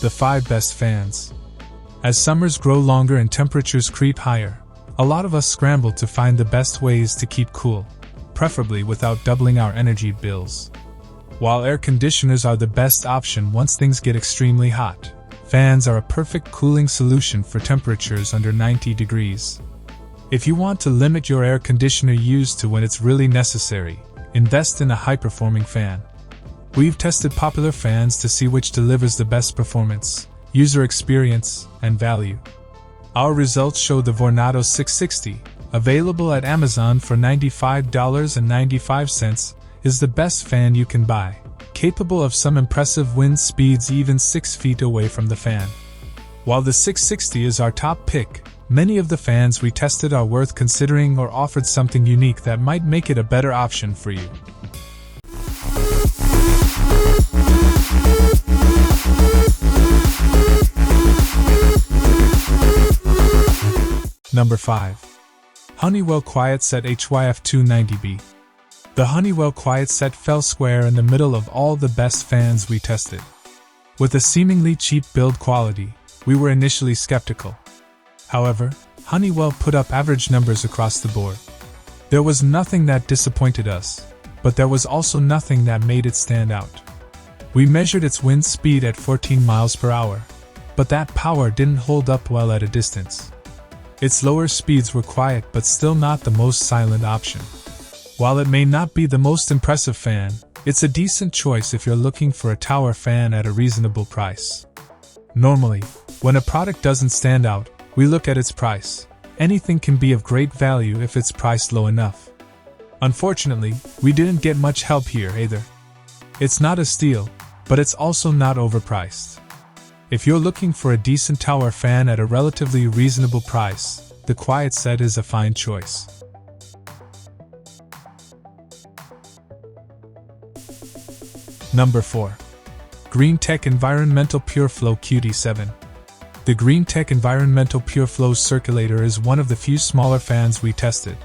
The 5 best fans. As summers grow longer and temperatures creep higher, a lot of us scramble to find the best ways to keep cool, preferably without doubling our energy bills. While air conditioners are the best option once things get extremely hot, fans are a perfect cooling solution for temperatures under 90 degrees. If you want to limit your air conditioner use to when it's really necessary, invest in a high-performing fan. We've tested popular fans to see which delivers the best performance, user experience, and value. Our results show the Vornado 660, available at Amazon for $95.95, is the best fan you can buy, capable of some impressive wind speeds even 6 feet away from the fan. While the 660 is our top pick, many of the fans we tested are worth considering or offered something unique that might make it a better option for you. Number 5. Honeywell QuietSet HYF290B. The Honeywell QuietSet fell square in the middle of all the best fans we tested. With a seemingly cheap build quality, we were initially skeptical. However, Honeywell put up average numbers across the board. There was nothing that disappointed us, but there was also nothing that made it stand out. We measured its wind speed at 14 miles per hour, but that power didn't hold up well at a distance. Its lower speeds were quiet but still not the most silent option. While it may not be the most impressive fan, it's a decent choice if you're looking for a tower fan at a reasonable price. Normally, when a product doesn't stand out, we look at its price. Anything can be of great value if it's priced low enough. Unfortunately, we didn't get much help here either. It's not a steal, but it's also not overpriced. If you're looking for a decent tower fan at a relatively reasonable price, the QuietSet is a fine choice. Number 4. GreenTech Environmental PureFlow QD7. The GreenTech Environmental PureFlow circulator is one of the few smaller fans we tested,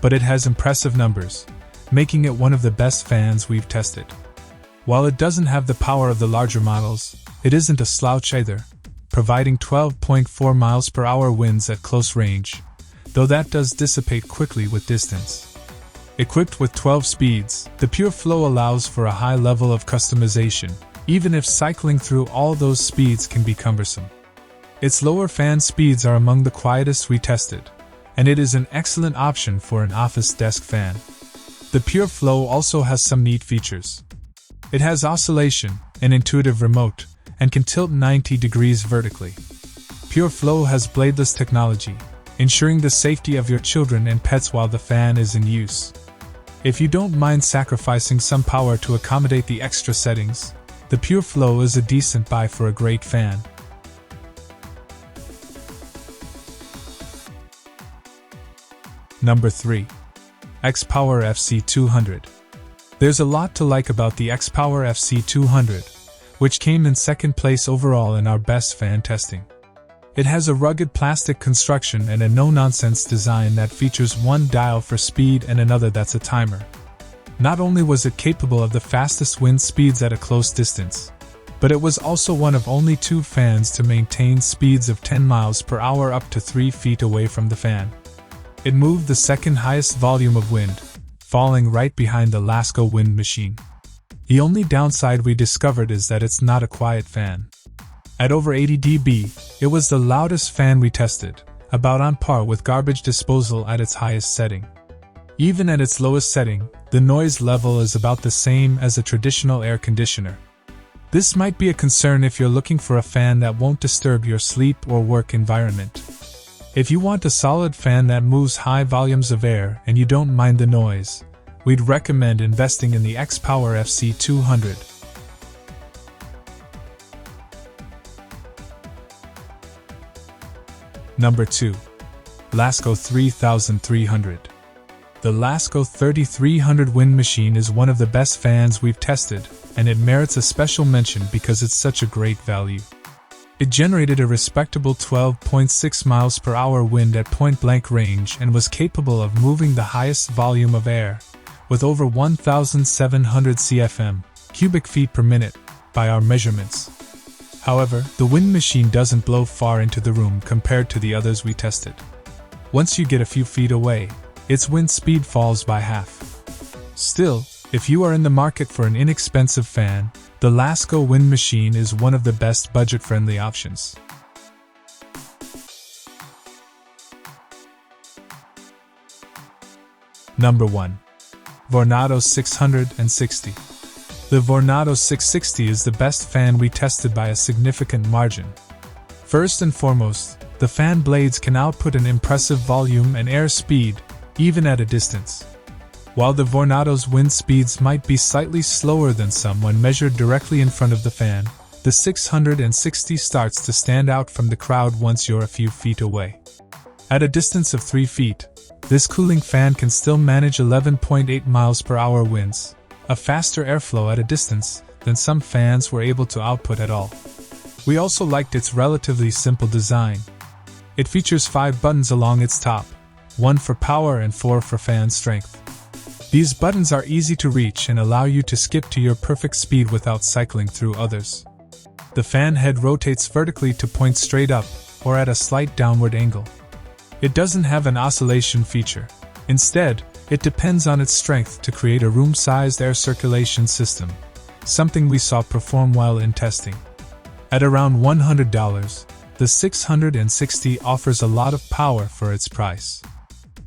but it has impressive numbers, making it one of the best fans we've tested. While it doesn't have the power of the larger models, it isn't a slouch either, providing 12.4 miles per hour winds at close range, though that does dissipate quickly with distance. Equipped with 12 speeds, the PureFlow allows for a high level of customization, even if cycling through all those speeds can be cumbersome. Its lower fan speeds are among the quietest we tested, and it is an excellent option for an office desk fan. The PureFlow also has some neat features. It has oscillation, an intuitive remote, and can tilt 90 degrees vertically. PureFlow has bladeless technology, ensuring the safety of your children and pets while the fan is in use. If you don't mind sacrificing some power to accommodate the extra settings, the PureFlow is a decent buy for a great fan. Number 3. XPower FC200. There's a lot to like about the XPower FC200, which came in second place overall in our best fan testing. It has a rugged plastic construction and a no-nonsense design that features one dial for speed and another that's a timer. Not only was it capable of the fastest wind speeds at a close distance, but it was also one of only 2 fans to maintain speeds of 10 miles per hour up to 3 feet away from the fan. It moved the second highest volume of wind, falling right behind the Lasko wind machine. The only downside we discovered is that it's not a quiet fan. At over 80 dB, it was the loudest fan we tested, about on par with garbage disposal at its highest setting. Even at its lowest setting, the noise level is about the same as a traditional air conditioner. This might be a concern if you're looking for a fan that won't disturb your sleep or work environment. If you want a solid fan that moves high volumes of air and you don't mind the noise, we'd recommend investing in the XPower FC200. Number 2. Lasko 3300. The Lasko 3300 wind machine is one of the best fans we've tested, and it merits a special mention because it's such a great value. It generated a respectable 12.6 miles per hour wind at point-blank range and was capable of moving the highest volume of air, with over 1,700 cfm, cubic feet per minute, by our measurements. However, the wind machine doesn't blow far into the room compared to the others we tested. Once you get a few feet away, its wind speed falls by half. Still, if you are in the market for an inexpensive fan, the Lasko wind machine is one of the best budget-friendly options. Number 1. Vornado 660. The Vornado 660 is the best fan we tested by a significant margin. First and foremost, the fan blades can output an impressive volume and air speed, even at a distance. While the Vornado's wind speeds might be slightly slower than some when measured directly in front of the fan, the 660 starts to stand out from the crowd once you're a few feet away. At a distance of 3 feet, this cooling fan can still manage 11.8 miles per hour winds, a faster airflow at a distance than some fans were able to output at all. We also liked its relatively simple design. It features 5 buttons along its top, 1 for power and 4 for fan strength. These buttons are easy to reach and allow you to skip to your perfect speed without cycling through others. The fan head rotates vertically to point straight up or at a slight downward angle. It doesn't have an oscillation feature. Instead, it depends on its strength to create a room-sized air circulation system, something we saw perform well in testing. At around $100, the 660 offers a lot of power for its price.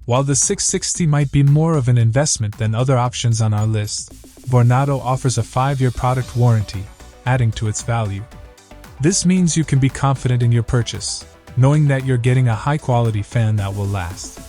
While the 660 might be more of an investment than other options on our list, Vornado offers a 5-year product warranty, adding to its value. This means you can be confident in your purchase, knowing that you're getting a high-quality fan that will last.